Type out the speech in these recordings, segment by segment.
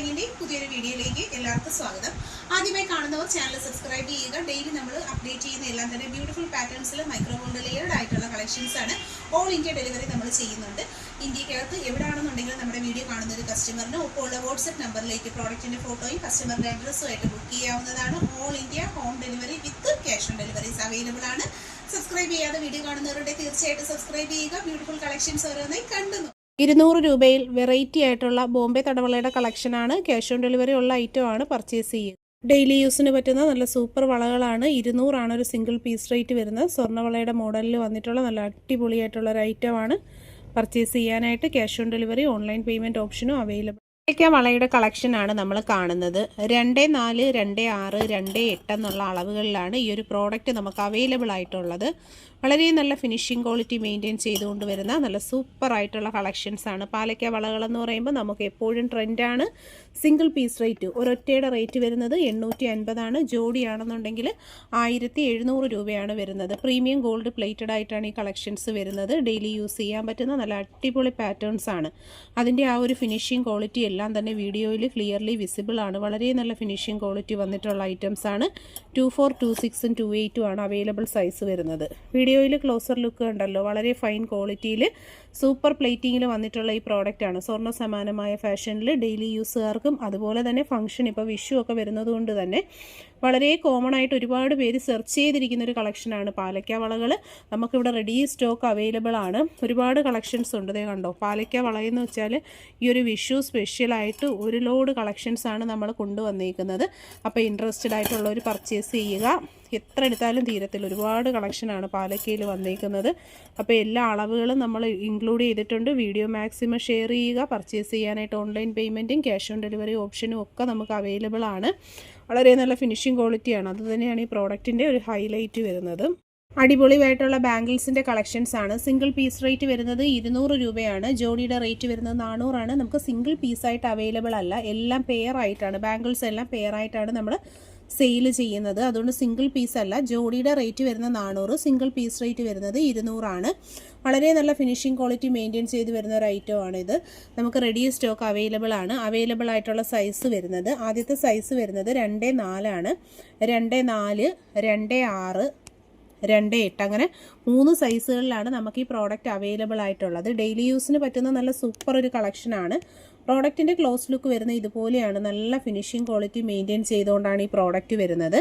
ഫ്ലൈയിന്റെ പുതിയൊരു വീഡിയോയിലേക്ക് എല്ലാവർക്കും സ്വാഗതം. ആദ്യമായി കാണുന്നവർ ചാനൽ സബ്സ്ക്രൈബ് ചെയ്യുക. ഡെയിലി നമ്മൾ അപ്ഡേറ്റ് ചെയ്യുന്ന എല്ലാം തന്നെ ബ്യൂട്ടിഫുൾ പാറ്റേൺസിൽ മൈക്രോ ബോണ്ട് ലെയർഡ് ആയിട്ടുള്ള കളക്ഷൻസ് ആണ്. ഓൾ ഇന്ത്യ ഡെലിവറി നമ്മൾ ചെയ്യുന്നുണ്ട്. ഇന്ത്യക്കകത്ത് എവിടെയാണെന്നുണ്ടെങ്കിലും നമ്മുടെ വീഡിയോ കാണുന്ന ഒരു കസ്റ്റമറിന് ഒപ്പമുള്ള വാട്സ്ആപ്പ് നമ്പറിലേക്ക് പ്രോഡക്റ്റിന്റെ ഫോട്ടോയും കസ്റ്റമറുടെ അഡ്രസ്സും ആയിട്ട് ബുക്ക് ചെയ്യാവുന്നതാണ്. All India home delivery with cash on deliveries available ആണ്. സബ്സ്ക്രൈബ് ചെയ്യാതെ വീഡിയോ കാണുന്നവരുടെ തീർച്ചയായിട്ടും സബ്സ്ക്രൈബ് ചെയ്യുക. ബ്യൂട്ടിഫുൾ കളക്ഷൻസ് ഓരോന്നായി കണ്ടു. 200 രൂപയിൽ വെറൈറ്റി ആയിട്ടുള്ള ബോംബെ തടവളയുടെ കളക്ഷനാണ്. ക്യാഷ് ഓൺ ഡെലിവറി ഉള്ള ഐറ്റമാണ് പർച്ചേസ് ചെയ്യുക. ഡെയിലി യൂസിന് പറ്റുന്ന നല്ല സൂപ്പർ വളകളാണ്. 200 ഒരു സിംഗിൾ പീസ് റേറ്റ് വരുന്നത്. സ്വർണ്ണവളയുടെ മോഡലിൽ വന്നിട്ടുള്ള നല്ല അടിപൊളിയായിട്ടുള്ള ഒരു ഐറ്റമാണ്. പർച്ചേസ് ചെയ്യാനായിട്ട് cash on delivery online payment ഓപ്ഷനും അവൈലബിൾ. വളയുടെ കളക്ഷനാണ് നമ്മൾ കാണുന്നത്. 24, 26, 28 എന്നുള്ള അളവുകളിലാണ് ഈ ഒരു പ്രോഡക്റ്റ് നമുക്ക് അവൈലബിൾ ആയിട്ടുള്ളത്. വളരെ നല്ല ഫിനിഷിംഗ് ക്വാളിറ്റി മെയിൻറ്റെയിൻ ചെയ്തുകൊണ്ട് വരുന്ന നല്ല സൂപ്പർ ആയിട്ടുള്ള കളക്ഷൻസ് ആണ്. പാലക്ക വളകളെന്ന് പറയുമ്പോൾ നമുക്ക് എപ്പോഴും ട്രെൻഡാണ്. സിംഗിൾ പീസ് റേറ്റ് ഒരൊറ്റയുടെ റേറ്റ് വരുന്നത് 850 ജോഡിയാണെന്നുണ്ടെങ്കിൽ 1700 രൂപയാണ് വരുന്നത്. പ്രീമിയം ഗോൾഡ് പ്ലേറ്റഡ് ആയിട്ടാണ് ഈ കളക്ഷൻസ് വരുന്നത്. ഡെയിലി യൂസ് ചെയ്യാൻ പറ്റുന്ന നല്ല അടിപൊളി പാറ്റേൺസ് ആണ്. അതിൻ്റെ ആ ഒരു ഫിനിഷിംഗ് ക്വാളിറ്റി എല്ലാം തന്നെ വീഡിയോയിൽ ക്ലിയർലി വിസിബിൾ ആണ്. വളരെ നല്ല ഫിനിഷിംഗ് ക്വാളിറ്റി വന്നിട്ടുള്ള ഐറ്റംസ് ആണ്. 24, 26, 28 ആണ് അവൈലബിൾ സൈസ് വരുന്നത്. വീഡിയോയിൽ ക്ലോസർ ലുക്ക് ഉണ്ടല്ലോ, വളരെ ഫൈൻ ക്വാളിറ്റിയിൽ സൂപ്പർ പ്ലേറ്റിങ്ങിൽ വന്നിട്ടുള്ള ഈ പ്രോഡക്റ്റ് ആണ്. സ്വർണ്ണ സമാനമായ ഫാഷനിൽ ഡെയിലി യൂസുകാർക്കും അതുപോലെ തന്നെ ഫംഗ്ഷൻ ഇപ്പോൾ വിഷു ഒക്കെ വരുന്നത് കൊണ്ട് തന്നെ വളരെ കോമൺ ആയിട്ട് ഒരുപാട് പേര് സെർച്ച് ചെയ്തിരിക്കുന്ന ഒരു കളക്ഷനാണ് പാലക്ക വളകൾ. നമുക്കിവിടെ റെഡി സ്റ്റോക്ക് അവൈലബിൾ ആണ്. ഒരുപാട് കളക്ഷൻസ് ഉണ്ട്. ദേ കണ്ടോ, പാലക്ക വളയെന്ന് വെച്ചാൽ ഈ ഒരു വിഷു സ്പെഷ്യലായിട്ട് ഒരു ലോഡ് കളക്ഷൻസ് ആണ് നമ്മൾ കൊണ്ടുവന്നിരിക്കുന്നത്. അപ്പോൾ ഇൻട്രസ്റ്റഡ് ആയിട്ടുള്ളവർ പർച്ചേസ് ചെയ്യുക. എത്ര എടുത്താലും തീരത്തിൽ ഒരുപാട് കളക്ഷനാണ് പാലക്കയിൽ വന്നിരിക്കുന്നത്. അപ്പോൾ എല്ലാ അളവുകളും നമ്മൾ ഇൻക്ലൂഡ് ചെയ്തിട്ടുണ്ട്. വീഡിയോ മാക്സിമം ഷെയർ ചെയ്യുക. പർച്ചേസ് ചെയ്യാനായിട്ട് ഓൺലൈൻ പേയ്മെൻറ്റും ക്യാഷ് ഓൺ ഡെലിവറി ഓപ്ഷനും ഒക്കെ നമുക്ക് അവൈലബിൾ ആണ്. വളരെ നല്ല ഫിനിഷിംഗ് ക്വാളിറ്റിയാണ്. അതുതന്നെയാണ് ഈ പ്രോഡക്റ്റിൻ്റെ ഒരു ഹൈലൈറ്റ് വരുന്നത്. അടിപൊളിയായിട്ടുള്ള ബാംഗിൾസിൻ്റെ കളക്ഷൻസ് ആണ്. സിംഗിൾ പീസ് റേറ്റ് വരുന്നത് 200 രൂപയാണ്. ജോഡിയുടെ റേറ്റ് വരുന്നത് 400 നമുക്ക് സിംഗിൾ പീസായിട്ട് അവൈലബിൾ അല്ല, എല്ലാം പെയർ ആയിട്ടാണ്. ബാംഗിൾസ് എല്ലാം പെയർ ആയിട്ടാണ് നമ്മൾ സെയിൽ ചെയ്യുന്നത്. അതുകൊണ്ട് സിംഗിൾ പീസ് അല്ല. ജോഡിയുടെ റേറ്റ് വരുന്നത് 400, സിംഗിൾ പീസ് റേറ്റ് വരുന്നത് 200. വളരെ നല്ല ഫിനിഷിംഗ് ക്വാളിറ്റി മെയിൻറ്റെയിൻ ചെയ്ത് വരുന്ന ഒരു ഐറ്റമാണ് ഇത്. നമുക്ക് റെഡി സ്റ്റോക്ക് അവൈലബിൾ ആണ്. അവൈലബിൾ ആയിട്ടുള്ള സൈസ് വരുന്നത്, ആദ്യത്തെ സൈസ് വരുന്നത് 24 ആണ്. 24, 26, 28 അങ്ങനെ 3 സൈസുകളിലാണ് നമുക്ക് ഈ പ്രോഡക്റ്റ് അവൈലബിൾ ആയിട്ടുള്ളത്. ഡെയിലി യൂസിന് പറ്റുന്ന നല്ല സൂപ്പർ ഒരു കളക്ഷനാണ്. പ്രോഡക്റ്റിൻ്റെ ക്ലോസ് ലുക്ക് വരുന്നത് ഇതുപോലെയാണ്. നല്ല ഫിനിഷിംഗ് ക്വാളിറ്റി മെയിൻറ്റെയിൻ ചെയ്തുകൊണ്ടാണ് ഈ പ്രോഡക്റ്റ് വരുന്നത്.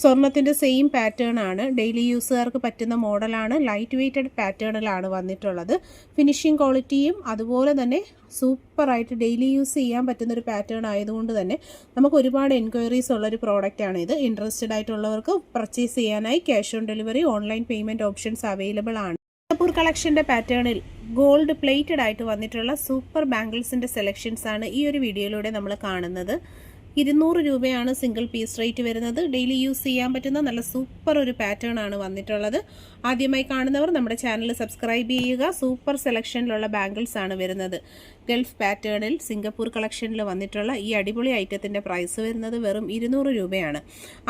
സ്വർണത്തിൻ്റെ സെയിം പാറ്റേൺ ആണ്. ഡെയിലി യൂസുകാർക്ക് പറ്റുന്ന മോഡലാണ്. ലൈറ്റ് വെയ്റ്റഡ് പാറ്റേണിലാണ് വന്നിട്ടുള്ളത്. ഫിനിഷിംഗ് ക്വാളിറ്റിയും അതുപോലെ തന്നെ സൂപ്പറായിട്ട് ഡെയിലി യൂസ് ചെയ്യാൻ പറ്റുന്ന ഒരു പാറ്റേൺ ആയതുകൊണ്ട് തന്നെ നമുക്ക് ഒരുപാട് എൻക്വയറീസ് ഉള്ളൊരു പ്രോഡക്റ്റാണ് ഇത്. ഇൻട്രസ്റ്റഡ് ആയിട്ടുള്ളവർക്ക് പർച്ചേസ് ചെയ്യാനായി cash on delivery online payment options available ആണ്. സിംഗപ്പൂർ കളക്ഷൻ്റെ പാറ്റേണിൽ ഗോൾഡ് പ്ലേറ്റഡ് ആയിട്ട് വന്നിട്ടുള്ള സൂപ്പർ ബാംഗിൾസിൻ്റെ സെലക്ഷൻസ് ആണ് ഈ ഒരു വീഡിയോയിലൂടെ നമ്മൾ കാണുന്നത്. 200 രൂപയാണ് സിംഗിൾ പീസ് റേറ്റ് വരുന്നത്. ഡെയിലി യൂസ് ചെയ്യാൻ പറ്റുന്ന നല്ല സൂപ്പർ ഒരു പാറ്റേൺ ആണ് വന്നിട്ടുള്ളത്. ആദ്യമായി കാണുന്നവർ നമ്മുടെ ചാനൽ സബ്സ്ക്രൈബ് ചെയ്യുക. സൂപ്പർ സെലക്ഷനിലുള്ള ബാംഗിൾസ് ആണ് വരുന്നത്. ഗൾഫ് പാറ്റേണിൽ സിംഗപ്പൂർ കളക്ഷനിൽ വന്നിട്ടുള്ള ഈ അടിപൊളി ഐറ്റത്തിൻ്റെ പ്രൈസ് വരുന്നത് വെറും 200 രൂപയാണ്.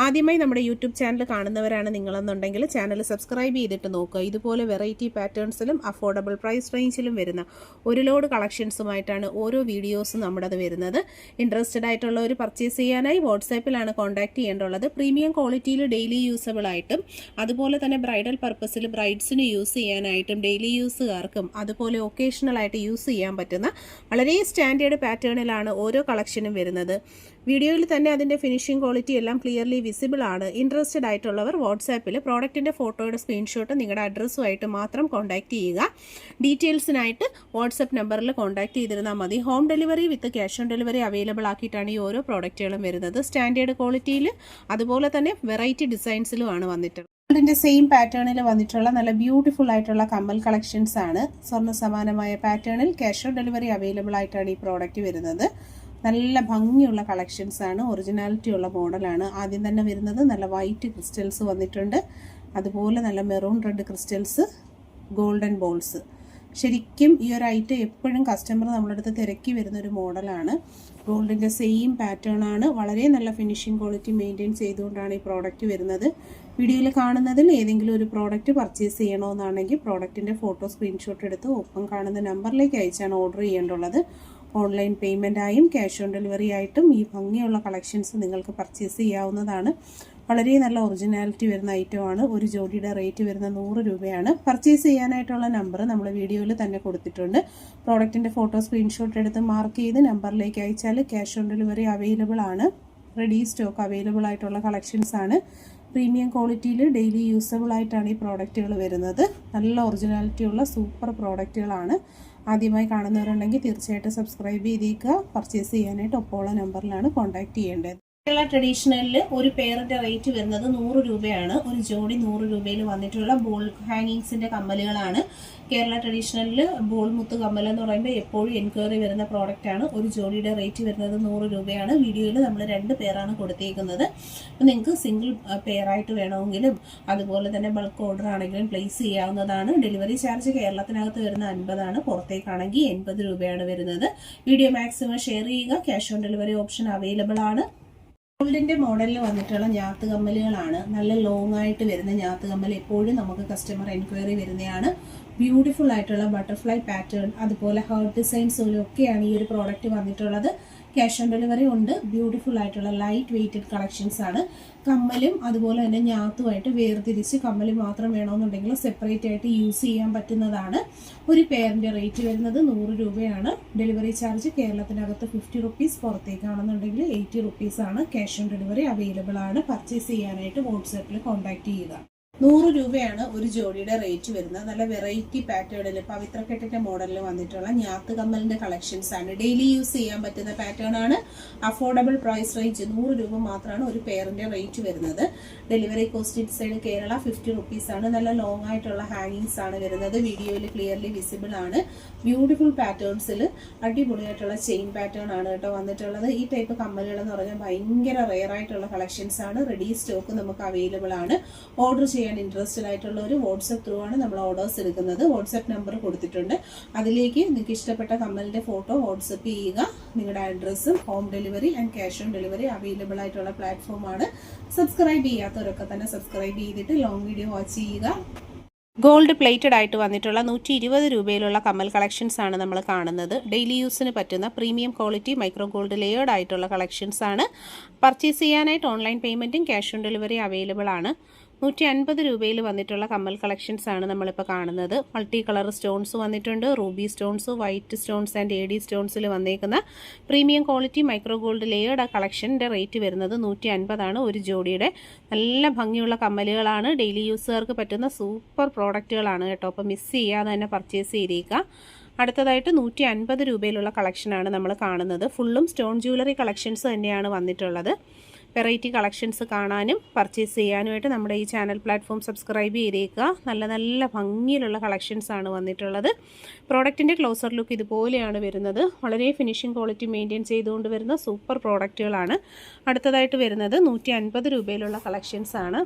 ആദ്യമായി നമ്മുടെ യൂട്യൂബ് ചാനൽ കാണുന്നവരാണ് നിങ്ങളെന്നുണ്ടെങ്കിൽ ചാനൽ സബ്സ്ക്രൈബ് ചെയ്തിട്ട് നോക്കുക. ഇതുപോലെ വെറൈറ്റി പാറ്റേൺസിലും അഫോർഡബിൾ പ്രൈസ് റേഞ്ചിലും വരുന്ന ഒരു ലോഡ് കളക്ഷൻസുമായിട്ടാണ് ഓരോ വീഡിയോസും നമ്മുടേത് വരുന്നത്. ഇൻട്രസ്റ്റഡ് ആയിട്ടുള്ളവർ പർച്ചേസ് ചെയ്യാനായി വാട്സാപ്പിലാണ് കോൺടാക്ട് ചെയ്യേണ്ടുള്ളത്. പ്രീമിയം ക്വാളിറ്റിയിൽ ഡെയിലി യൂസബിൾ ആയിട്ടും അതുപോലെ തന്നെ ബ്രൈഡൽ പർപ്പസിൽ ബ്രൈഡ്സിന് യൂസ് ചെയ്യാനായിട്ടും ഡെയിലി യൂസുകാർക്കും അതുപോലെ ഒക്കേഷണലായിട്ട് യൂസ് ചെയ്യാൻ പറ്റുന്ന വളരെ സ്റ്റാൻഡേർഡ് പാറ്റേണിലാണ് ഓരോ കളക്ഷനും വരുന്നത്. വീഡിയോയിൽ തന്നെ അതിൻ്റെ ഫിനിഷിംഗ് ക്വാളിറ്റി എല്ലാം ക്ലിയർലി വിസിബിൾ ആണ്. ഇൻട്രസ്റ്റഡ് ആയിട്ടുള്ളവർ വാട്സാപ്പിൽ പ്രോഡക്റ്റിൻ്റെ ഫോട്ടോയുടെ സ്ക്രീൻഷോട്ട് നിങ്ങളുടെ അഡ്രസ്സുമായിട്ട് മാത്രം കോൺടാക്ട് ചെയ്യുക. ഡീറ്റെയിൽസിനായിട്ട് വാട്സപ്പ് നമ്പറിൽ കോൺടാക്ട് ചെയ്തിരുന്നാൽ മതി. Home delivery with cash on delivery available ആക്കിയിട്ടാണ് ഈ ഓരോ പ്രോഡക്റ്റുകളും വരുന്നത്. സ്റ്റാൻഡേർഡ് ക്വാളിറ്റിയിൽ അതുപോലെ തന്നെ വെറൈറ്റി ഡിസൈൻസിലുമാണ് വന്നിട്ടുള്ളത്. ഗോൾഡിൻ്റെ സെയിം പാറ്റേണിൽ വന്നിട്ടുള്ള നല്ല ബ്യൂട്ടിഫുൾ ആയിട്ടുള്ള കമ്മൽ കളക്ഷൻസ് ആണ്. സ്വർണ്ണ സമാനമായ പാറ്റേണിൽ ക്യാഷ് ഓൺ ഡെലിവറി അവൈലബിൾ ആയിട്ടാണ് ഈ പ്രോഡക്റ്റ് വരുന്നത്. നല്ല ഭംഗിയുള്ള കളക്ഷൻസ് ആണ്. ഒറിജിനാലിറ്റി ഉള്ള മോഡലാണ്. ആദ്യം തന്നെ വരുന്നത് നല്ല വൈറ്റ് ക്രിസ്റ്റൽസ് വന്നിട്ടുണ്ട്. അതുപോലെ നല്ല maroon red crystals, golden balls. ശരിക്കും ഈ ഒരു ഐറ്റം എപ്പോഴും കസ്റ്റമർ നമ്മുടെ അടുത്ത് തിരക്കി വരുന്നൊരു മോഡലാണ്. ഗോൾഡിൻ്റെ സെയിം പാറ്റേൺ ആണ്. വളരെ നല്ല ഫിനിഷിംഗ് ക്വാളിറ്റി മെയിൻറ്റെയിൻ ചെയ്തുകൊണ്ടാണ് ഈ പ്രോഡക്റ്റ് വരുന്നത്. വീഡിയോയിൽ കാണുന്നതിൽ ഏതെങ്കിലും ഒരു പ്രോഡക്റ്റ് പർച്ചേസ് ചെയ്യണമെന്നാണെങ്കിൽ പ്രോഡക്റ്റിൻ്റെ ഫോട്ടോ സ്ക്രീൻഷോട്ട് എടുത്ത് ഒപ്പം കാണുന്ന നമ്പറിലേക്ക് അയച്ചാണ് ഓർഡർ ചെയ്യേണ്ടുള്ളത്. ഓൺലൈൻ പേയ്മെൻറ്റായും ക്യാഷ് ഓൺ ഡെലിവറി ആയിട്ടും ഈ ഭംഗിയുള്ള കളക്ഷൻസ് നിങ്ങൾക്ക് പർച്ചേസ് ചെയ്യാവുന്നതാണ്. വളരെ നല്ല ഒറിജിനാലിറ്റി വരുന്ന ഐറ്റമാണ്. ഒരു ജോഡിയുടെ റേറ്റ് വരുന്ന 100 രൂപയാണ്. പർച്ചേസ് ചെയ്യാനായിട്ടുള്ള നമ്പർ നമ്മൾ വീഡിയോയിൽ തന്നെ കൊടുത്തിട്ടുണ്ട്. പ്രോഡക്റ്റിൻ്റെ ഫോട്ടോ സ്ക്രീൻഷോട്ട് എടുത്ത് മാർക്ക് ചെയ്ത് നമ്പറിലേക്ക് അയച്ചാൽ ക്യാഷ് ഓൺ ഡെലിവറി അവൈലബിൾ ആണ്. റെഡി സ്റ്റോക്ക് അവൈലബിൾ ആയിട്ടുള്ള കളക്ഷൻസ് ആണ്. പ്രീമിയം ക്വാളിറ്റിയിൽ ഡെയിലി യൂസബിൾ ആയിട്ടാണ് ഈ പ്രോഡക്റ്റുകൾ വരുന്നത്. നല്ല ഒറിജിനാലിറ്റി ഉള്ള സൂപ്പർ പ്രോഡക്റ്റുകളാണ്. ആദ്യമായി കാണുന്നവരുണ്ടെങ്കിൽ തീർച്ചയായിട്ടും സബ്സ്ക്രൈബ് ചെയ്തേക്കുക. പർച്ചേസ് ചെയ്യാനായിട്ട് ഒപ്പമുള്ള നമ്പറിലാണ് കോൺടാക്ട് ചെയ്യേണ്ടത്. കേരള ട്രഡീഷണലിൽ ഒരു പെയറിൻ്റെ റേറ്റ് വരുന്നത് 100 രൂപയാണ്. ഒരു ജോഡി 100 രൂപയിൽ വന്നിട്ടുള്ള ബോൾ ഹാങ്ങിങ്സിൻ്റെ കമ്മലുകളാണ്. കേരള ട്രഡീഷണലിൽ ബോൾ മുത്ത് കമ്മൽ എന്ന് പറയുമ്പോൾ എപ്പോഴും എൻക്വയറി വരുന്ന പ്രോഡക്റ്റാണ്. ഒരു ജോഡിയുടെ റേറ്റ് വരുന്നത് 100 രൂപയാണ്. വീഡിയോയിൽ നമ്മൾ 2 പെയറാണ് കൊടുത്തേക്കുന്നത്. അപ്പോൾ നിങ്ങൾക്ക് സിംഗിൾ പെയറായിട്ട് വേണമെങ്കിലും അതുപോലെ തന്നെ ബൾക്ക് ഓർഡർ ആണെങ്കിലും പ്ലേസ് ചെയ്യാവുന്നതാണ്. ഡെലിവറി ചാർജ് കേരളത്തിനകത്ത് വരുന്ന 50 ആണ്. പുറത്തേക്കാണെങ്കിൽ 80 രൂപയാണ് വരുന്നത്. വീഡിയോ മാക്സിമം ഷെയർ ചെയ്യുക. Cash on delivery option available ആണ്. ഗോൾഡിൻ്റെ മോഡലിൽ വന്നിട്ടുള്ള ഞാത്ത് കമ്മലുകളാണ്. നല്ല ലോങ് ആയിട്ട് വരുന്ന ഞാത്ത് കമ്മൽ എപ്പോഴും നമുക്ക് കസ്റ്റമർ എൻക്വയറി വരുന്നതാണ്. ബ്യൂട്ടിഫുൾ ആയിട്ടുള്ള ബട്ടർഫ്ലൈ പാറ്റേൺ അതുപോലെ ഹാർട്ട് ഡിസൈൻസിലും ഒക്കെയാണ് ഈ ഒരു പ്രോഡക്റ്റ് വന്നിട്ടുള്ളത്. ക്യാഷ് ഓൺ ഡെലിവറി ഉണ്ട്. ബ്യൂട്ടിഫുൾ ആയിട്ടുള്ള ലൈറ്റ് വെയ്റ്റഡ് കളക്ഷൻസ് ആണ്. കമ്മലും അതുപോലെ തന്നെ ഞാത്തുമായിട്ട് വേർതിരിച്ച് കമ്മൽ മാത്രം വേണമെന്നുണ്ടെങ്കിൽ സെപ്പറേറ്റ് ആയിട്ട് യൂസ് ചെയ്യാൻ പറ്റുന്നതാണ്. ഒരു പെയറിൻ്റെ റേറ്റ് വരുന്നത് 100 രൂപയാണ്. ഡെലിവറി ചാർജ് കേരളത്തിനകത്ത് 50 റുപ്പീസ്, പുറത്തേക്കാണെന്നുണ്ടെങ്കിൽ 80 റുപ്പീസ് ആണ്. ക്യാഷ് ഓൺ ഡെലിവറി അവൈലബിൾ ആണ്. പർച്ചേസ് ചെയ്യാനായിട്ട് വാട്സാപ്പിൽ കോൺടാക്ട് ചെയ്യുക. 100 രൂപയാണ് ഒരു ജോഡിയുടെ റേറ്റ് വരുന്നത്. നല്ല വെറൈറ്റി പാറ്റേണിൽ പവിത്രക്കെട്ടിന്റെ മോഡലിൽ വന്നിട്ടുള്ള ഞാത്ത് കമ്മലിന്റെ കളക്ഷൻസ് ആണ്. ഡെയിലി യൂസ് ചെയ്യാൻ പറ്റുന്ന പാറ്റേൺ ആണ്. അഫോർഡബിൾ പ്രൈസ് റേഞ്ച് 100 രൂപ മാത്രമാണ് ഒരു പെയറിന്റെ റേറ്റ് വരുന്നത്. Delivery cost inside Kerala 50 rupees ആണ്. നല്ല ലോങ് ആയിട്ടുള്ള ഹാങ്ങിങ്സ് ആണ് വരുന്നത്. വീഡിയോയിൽ ക്ലിയർലി വിസിബിൾ ആണ്. ബ്യൂട്ടിഫുൾ പാറ്റേൺസിൽ അടിപൊളിയായിട്ടുള്ള ചെയിൻ പാറ്റേൺ ആണ് കേട്ടോ വന്നിട്ടുള്ളത്. ഈ ടൈപ്പ് കമ്മലുകൾ എന്ന് പറഞ്ഞാൽ ഭയങ്കര റെയർ ആയിട്ടുള്ള കളക്ഷൻസ് ആണ്. റെഡി സ്റ്റോക്ക് നമുക്ക് അവൈലബിൾ ആണ്. ഓർഡർ ചെയ്യാൻ ഇൻട്രസ്റ്റഡ് ആയിട്ടുള്ള ഒരു വാട്സ്ആപ്പ് ത്രൂ ആണ് നമ്മൾ ഓർഡേഴ്സ് എടുക്കുന്നത്. വാട്സ്ആപ്പ് നമ്പർ കൊടുത്തിട്ടുണ്ട്. അതിലേക്ക് നിങ്ങൾക്ക് ഇഷ്ടപ്പെട്ട കമ്മലിന്റെ ഫോട്ടോ വാട്സ്ആപ്പ് ചെയ്യുക. നിങ്ങളുടെ അഡ്രസ്സും home delivery and cash on delivery available ആയിട്ടുള്ള പ്ലാറ്റ്ഫോമാണ്. സബ്സ്ക്രൈബ് ചെയ്യാത്തവരൊക്കെ തന്നെ സബ്സ്ക്രൈബ് ചെയ്തിട്ട് ലോങ് വീഡിയോ വാച്ച് ചെയ്യുക. ഗോൾഡ് പ്ലേറ്റഡ് ആയിട്ട് വന്നിട്ടുള്ള 120 രൂപയിലുള്ള കമ്മൽ കളക്ഷൻസ് ആണ് നമ്മൾ കാണുന്നത്. ഡെയിലി യൂസിന് പറ്റുന്ന premium quality micro gold layered ആയിട്ടുള്ള കളക്ഷൻസ് ആണ്. പർച്ചേസ് ചെയ്യാനായിട്ട് ഓൺലൈൻ പേയ്മെൻറ്റും ക്യാഷ് ഓൺ ഡെലിവറി അവൈലബിൾ ആണ്. 150 രൂപയിൽ വന്നിട്ടുള്ള കമ്മൽ കളക്ഷൻസ് ആണ് നമ്മളിപ്പോൾ കാണുന്നത്. മൾട്ടി കളർ സ്റ്റോൺസ് വന്നിട്ടുണ്ട്. Ruby stones, white stones and AD സ്റ്റോൺസിൽ വന്നേക്കുന്ന premium quality micro gold layered കളക്ഷൻ്റെ റേറ്റ് വരുന്നത് 150 ആണ് ഒരു ജോഡിയുടെ. നല്ല ഭംഗിയുള്ള കമ്മലുകളാണ്. ഡെയിലി യൂസുകാർക്ക് പറ്റുന്ന സൂപ്പർ പ്രോഡക്റ്റുകളാണ് കേട്ടോ. അപ്പോൾ മിസ് ചെയ്യാതെ തന്നെ പർച്ചേസ് ചെയ്തേക്കുക. അടുത്തതായിട്ട് 150 രൂപയിലുള്ള കളക്ഷനാണ് നമ്മൾ കാണുന്നത്. ഫുള്ളും സ്റ്റോൺ ജ്വല്ലറി കളക്ഷൻസ് തന്നെയാണ് വന്നിട്ടുള്ളത്. വെറൈറ്റി കളക്ഷൻസ് കാണാനും പർച്ചേസ് ചെയ്യാനുമായിട്ട് നമ്മുടെ ഈ ചാനൽ പ്ലാറ്റ്ഫോം സബ്സ്ക്രൈബ് ചെയ്തേക്കുക. നല്ല നല്ല ഭംഗിയിലുള്ള കളക്ഷൻസ് ആണ് വന്നിട്ടുള്ളത്. പ്രോഡക്റ്റിൻ്റെ ക്ലോസർ ലുക്ക് ഇതുപോലെയാണ് വരുന്നത്. വളരെ ഫിനിഷിംഗ് ക്വാളിറ്റി മെയിൻറ്റെയിൻ ചെയ്തുകൊണ്ട് വരുന്ന സൂപ്പർ പ്രോഡക്റ്റുകളാണ്. അടുത്തതായിട്ട് വരുന്നത് 150 രൂപയിലുള്ള കളക്ഷൻസ് ആണ്.